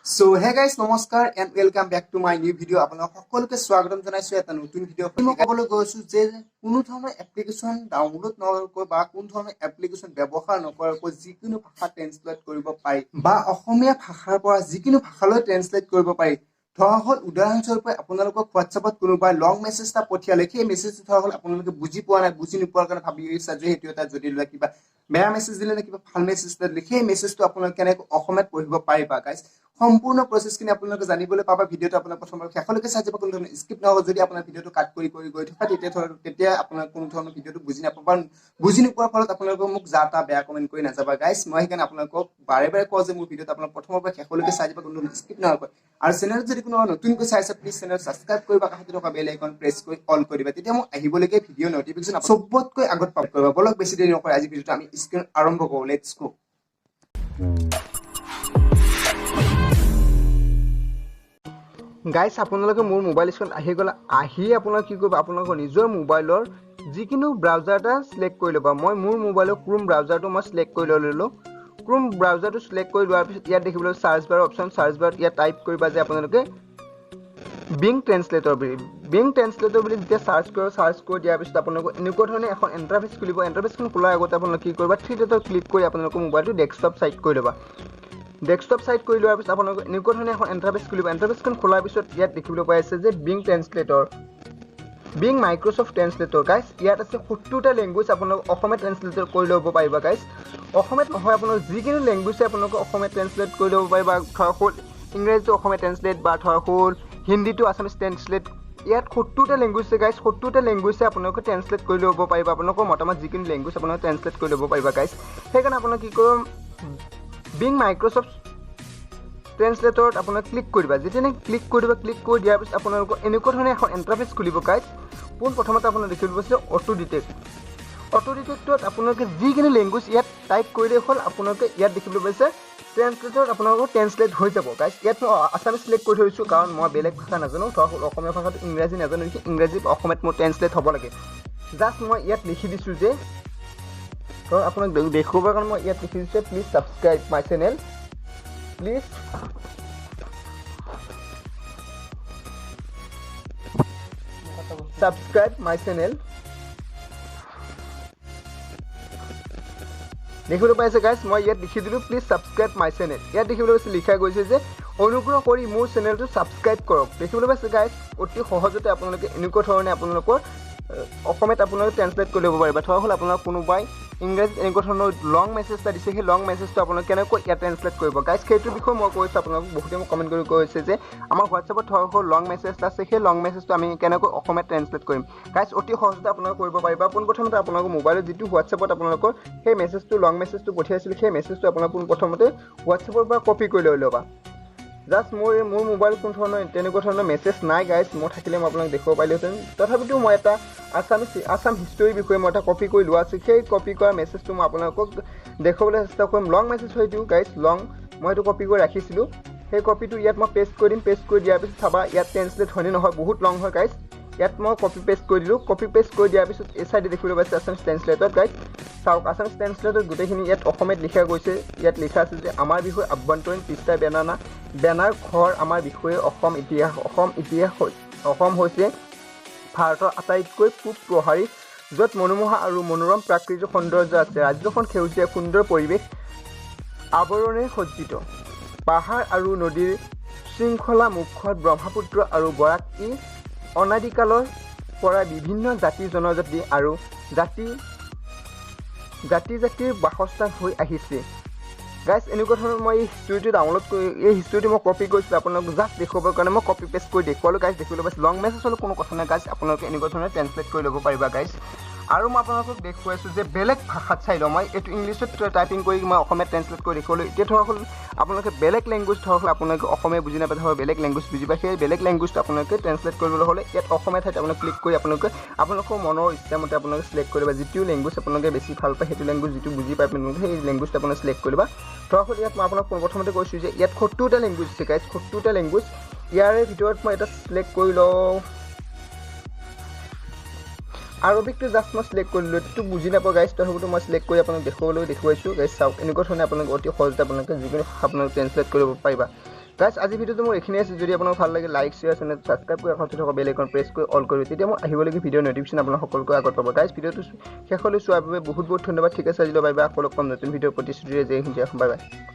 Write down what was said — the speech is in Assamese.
So hey guys, নমস্কাৰ and welcome back to my new video. আপোনালোক সকলোকে স্বাগতম জনাইছো এটা নতুন ভিডিও। মই ক'বলৈ গৈছো যে কোনো ধৰণৰ এপ্লিকেশন ডাউনলোড নকৰাকৈ বা কোনো ধৰণৰ এপ্লিকেশন ব্যৱহাৰ নকৰাকৈ যিকোনো ভাষা ট্ৰান্সলেট কৰিব পাৰি বা অসমীয়া ভাষাৰ পৰা যিকোনো ভাষালৈ ট্ৰান্সলেট কৰিব পাৰি। ধৰা হ'ল উদাহৰণস্বৰূপে আপোনালোকক হোৱাটছআপত কোনোবাই লং মেছেজ এটা পঠিয়ালে, সেই মেছেজটো ধৰা হ'ল আপোনালোকে বুজি পোৱা নাই, বুজি নোপোৱাৰ কাৰণে ভাবি আহিছা যে সেইটো এটা যদি কিবা বেয়া মেছেজ দিলে নে কিবা ভাল মেছেজ দিলে, সেই মেছেজটো আপোনালোকে কেনেকৈ অসমীয়াত পঢ়িব পাৰিবা গাইজ। সম্পূৰ্ণ প্ৰসেছখিনি আপোনালোকে জানিবলৈ পাবা। ভিডিঅ'টো আপোনাক প্ৰথমবাৰ শেষলৈকে চাই যাব, কোনো ধৰণৰ স্কিপ নহ'ব। যদি আপোনাৰ ভিডিঅ'টো কাট কৰি গৈ থকা তেতিয়া আপোনাৰ কোনো ধৰণৰ ভিডিঅ'টো বুজি নাপাব। বুজি নোপোৱাৰ ফলত আপোনালোকে মোক যা তা বেয়া কমেণ্ট কৰি নাযাবা গাইজ। মই সেইকাৰণে আপোনালোকক বাৰে বাৰে কওঁ যে মোৰ ভিডিঅ'টো আপোনাক প্ৰথমৰ পৰা শেষলৈকে চাই যাব, কোনো ধৰণৰ স্কিপ নহ'ব। আৰু চেনেলত যদি কোনো নতুনকৈ চাইছে প্লিজ চেনেল ছাবস্ক্ৰাইব কৰিবা, কাষতে থকা বেল আইকন প্ৰেছ কৰি অল কৰি দিবা, তেতিয়া মোক আহিবলগীয়া ভিডিঅ' নটিফিকেশ্যন চবতকৈ আগত পাব কৰিবা। বলক বেছি দেৰি নকৰে আজি ভিডিঅ'টো আমি স্ক্ৰীন আৰম্ভ কৰোঁ। Let's go. গাইজ, আপোনালোকে মোৰ মোবাইল স্ক্ৰীন আহি গ'লে আপোনালোকে কি কৰিব, আপোনালোকৰ নিজৰ মোবাইলৰ যিকোনো ব্ৰাউজাৰ এটা চিলেক্ট কৰি ল'বা। মই মোৰ মোবাইলৰ ক্ৰোম ব্ৰাউজাৰটো মই চিলেক্ট কৰি ল'লোঁ। ক্ৰোম ব্ৰাউজাৰটো চিলেক্ট কৰি লোৱাৰ পিছত ইয়াত দেখিবলৈ চাৰ্চ বাৰৰ অপশ্যন, চাৰ্চ বাৰত ইয়াত টাইপ কৰিবা যে আপোনালোকে বিং ট্ৰেন্সলেটৰ বুলি যেতিয়া চাৰ্চ কৰি দিয়াৰ পিছত আপোনালোকৰ এনেকুৱা ধৰণে এখন ইণ্টাৰফেচ খুলিব। ইণ্টাৰফেচখন খোলাৰ আগতে আপোনালোকে কি কৰিবা, থ্ৰী ডটত ক্লিক কৰি আপোনালোকৰ মোবাইলটো ডেস্কটপ চাইড কৰি ল'বা। ডেস্কটপ চাইড কৰি লোৱাৰ পিছত আপোনালোকে এনেকুৱা ধৰণে এখন ইণ্টাৰফেচ খুলিব। ইণ্টাৰফেচখন খোলাৰ পিছত ইয়াত দেখিবলৈ পাই আছে যে বিং মাইক্ৰ'ছফ্ট ট্ৰেন্সলেটৰ গাইজ। ইয়াত আছে 70টা লেংগুৱেজ আপোনালোকে অসমীয়া ট্ৰেন্সলেট কৰি ল'ব পাৰিবা গাইজ। অসমীয়াত নহয়, আপোনালোকে যিকোনো লেংগুৱেজে আপোনালোকে অসমীয়া ট্ৰেন্সলেট কৰি ল'ব পাৰিবা। ধৰা হ'ল ইংৰাজীটো অসমীয়া ট্ৰেন্সলেট বা ধৰা হ'ল হিন্দীটো আছামিজ ট্ৰেন্সলেট। ইয়াত 70টা লেংগুৱেজ আছে গাইজ। 70টা লেংগুৱেজে আপোনালোকে ট্ৰেন্সলেট কৰি ল'ব পাৰিবা। আপোনালোকৰ মতামত যিকোনো লেংগুৱেজ আপোনালোকে ট্ৰেন্সলেট কৰি ল'ব পাৰিবা গাইজ। সেইকাৰণে আপোনালোকে কি কৰিব, বিং মাইক্ৰ'ছফ্ট ট্ৰেন্সলেটৰত আপোনাক ক্লিক কৰিবা। যেতিয়া ক্লিক কৰি দিয়াৰ পিছত আপোনালোকৰ এনেকুৱা ধৰণে এখন ইণ্টাৰফেচ খুলিব গাইজ। প্ৰথমতে আপোনালোকে দেখিব পাইছে অটো ডিটেক্টত আপোনালোকে যিকোনো লেংগুৱেজ ইয়াত টাইপ কৰিলে হ'ল, আপোনালোকে ইয়াত দেখিবলৈ পাইছে ট্ৰেন্সলেটত আপোনালোকৰ ট্ৰেন্সলেট হৈ যাব গাইজ। ইয়াত মই আছামিজ চিলেক্ট কৰি থৈছোঁ, কাৰণ মই বেলেগ ভাষা নাজানো। ধৰা হ'ল অসমীয়া ভাষাটো ইংৰাজী নাজানো, ইংৰাজী অসমীয়াত মোৰ ট্ৰেন্সলেট হ'ব লাগে। জাষ্ট মই ইয়াত লিখি দিছোঁ যে, ধৰক আপোনাক দেখুৱাবৰ কাৰণে মই ইয়াত লিখি দিছোঁ please subscribe my channel, please subscribe my channel। দেখিবলৈ পাইছে গাইজ, মই ইয়াত লিখি দিলোঁ প্লিজ ছাবস্ক্ৰাইব মাই চেনেল। ইয়াত দেখিবলৈ পাইছে লিখা গৈছে যে অনুগ্ৰহ কৰি মোৰ চেনেলটো ছাবস্ক্ৰাইব কৰক। দেখিবলৈ পাইছে গাইজ, অতি সহজতে আপোনালোকে এনেকুৱা ধৰণে আপোনালোকৰ অসমীয়াত আপোনালোকে ট্ৰেন্সলেট কৰি ল'ব পাৰিবা। ধৰা হ'ল আপোনাক কোনোবাই ইংৰাজীত এনেকুৱা ধৰণৰ লং মেছেজ এটা দিছে, সেই লং মেছেজটো আপোনালোকে কেনেকৈ ইয়াত ট্ৰেন্সলেট কৰিব গাইজ, সেইটোৰ বিষয়ে মই কৈছোঁ আপোনালোকক। বহুতে মোক কমেণ্ট কৰি কৈছে যে আমাৰ হোৱাটছআপত ধৰা হ'ল লং মেছেজ এটা আছে, সেই লং মেছেজটো আমি কেনেকৈ অসমীয়াত ট্ৰেন্সলেট কৰিম গাইজ। অতি সহজতে আপোনালোকে কৰিব পাৰিবা। পোনপ্ৰথমতে আপোনালোকৰ মোবাইলত যিটো হোৱাটছআপত আপোনালোকৰ সেই মেছেজটো লং মেছেজটো পঠিয়াইছিল, সেই মেছেজটো আপোনালোকে পোনপ্ৰথমতে হোৱাটছআপৰ পৰা কপি কৰি লৈ ল'বা। জাষ্ট মোৰ মোবাইল কোনো ধৰণৰ তেনেকুৱা ধৰণৰ মেছেজ নাই গাইজ। মই থাকিলে মই আপোনাক দেখুৱাব পাৰিলোহেঁতেন। তথাপিতো মই এটা আছাম হিষ্টৰীৰ বিষয়ে মই এটা কপি কৰি লোৱা আছে। সেই কপি কৰা মেছেজটো মই আপোনালোকক দেখুৱাবলৈ চেষ্টা কৰিম। লং মেছেজ হয় এইটো গাইজ, লং। মই এইটো কপি কৰি ৰাখিছিলোঁ, সেই কপিটো ইয়াত মই পেষ্ট কৰি দিম। পেষ্ট কৰি দিয়াৰ পিছত চাবা ইয়াত ট্ৰেন্সলেট হয়নে নহয়, বহুত লং হয় গাইজ। ইয়াত মই কপি পেষ্ট কৰি দিলোঁ। কপি পেষ্ট কৰি দিয়াৰ পিছত এই চাইডে দেখিবলৈ পাইছে আছামিজ ট্ৰেন্সলেটত গাইজ। চাওক আছামিজ ট্ৰেন্সলেটত গোটেইখিনি ইয়াত অসমীয়াত লিখা গৈছে। ইয়াত লিখা আছে যে আমাৰ বিষয়ে আভ্যন্তৰীণ পৃষ্ঠা বেনাৰ ঘৰ আমাৰ বিষয়ে অসম হৈছে ভাৰতৰ আটাইতকৈ পূব প্ৰহাৰী, য'ত মনোমোহা আৰু মনোৰম প্ৰাকৃতিক সৌন্দৰ্য আছে। ৰাজ্যখন সেউজীয়া সুন্দৰ পৰিৱেশ আৱৰণেৰে সজ্জিত। পাহাৰ আৰু নদীৰ শৃংখলা মুখত ব্ৰহ্মপুত্ৰ আৰু বৰাক ই অনাদিকালৰ পৰা বিভিন্ন জাতি জনজাতি আৰু জাতিৰ বাসস্থান হৈ আহিছে গাইজ। এনেকুৱা ধৰণৰ মই এই হিষ্ট্ৰীটো ডাউনলোড কৰি এই হিষ্ট্ৰীটো মই কপি কৰিছিলোঁ আপোনালোকক জাষ্ট দেখুৱাবৰ কাৰণে মই কপি পেষ্ট কৰি দেখুৱালোঁ গাইজ। দেখিবলৈ পাইছে লং মেছেজ হ'লেও কোনো কথা নাই গাইজ, আপোনালোকে এনেকুৱা ধৰণে ট্ৰেন্সলেট কৰি ল'ব পাৰিবা গাইজ। আৰু মই আপোনালোকক দেখুৱাইছোঁ যে বেলেগ ভাষাত চাই লওঁ। মই এইটো ইংলিছত টাইপিং কৰি মই অসমীয়াত ট্ৰেন্সলেট কৰি দেখুৱালোঁ। এতিয়া ধৰা হ'ল আপোনালোকে বেলেগ লেংগুৱেজ, ধৰা হ'ল আপোনালোকে অসমীয়া বুজি নাপায়, ধৰক বেলেগ লেংগুৱেজ বুজি পায়, সেই বেলেগ লেংগুৱেজটো আপোনালোকে ট্ৰেন্সলেট কৰিবলৈ হ'লে ইয়াত অসমীয়া ঠাইত আপোনালোকে ক্লিক কৰি আপোনালোকৰ মনৰ ইচ্ছামতে আপোনালোকে চিলেক্ট কৰিব। যিটো লেংগুৱেজ আপোনালোকে বেছি ভাল পায়, সেইটো লেংগুৱেজ যিটো বুজি পায় আপোনালোকে সেই লেংগুৱেজটো আপোনালোকে চিলেক্ট কৰিবা। ধৰা হ'ল ইয়াত মই আপোনাক প্ৰথমতে কৈছোঁ যে ইয়াত 70টা লেংগুৱেজ আছে গাইজ, 70টা লেংগুৱেজ। ইয়াৰে ভিতৰত মই এটা চিলেক্ট কৰি লওঁ। আৰবিকটো জাষ্ট মই চিলেক্ট কৰিলোঁ, এইটো বুজি নাপাওঁ গাইজ, তথাপিতো মই চিলেক্ট কৰি আপোনাক দেখুৱাইছোঁ গাইজ। চাওক এনেকুৱা ধৰণে আপোনালোকে অতি সহজতে আপোনালোকে যিকোনো আপোনালোকে ট্ৰেন্সলেট কৰিব পাৰিবা। গাইজ আজি ভিডিঅ'টো মোৰ এইখিনি আছে যদি আপোনাক ভাল লাগে লাইক শ্বেয়াৰ চেনেল ছাবস্ক্ৰাইব কৰি কাষতে থকা বেল আইকন প্ৰেছ কৰি অল কৰি তেতিয়া মই আহিবলগীয়া ভিডিঅ' নটিফিকেশ্যন আপোনাক সকলোকে আগত পাব গাইজ ভিডিঅ'টো শেষলৈ চোৱাৰ বাবে বহুত বহুত ধন্যবাদ ঠিক আছে আজিলৈ বাই বাই আকৌ লগ পাম নতুন ভিডিঅ'ৰ প্ৰতিশ্ৰুতিৰে জয় হিন্দ জয় অসম বাই বাই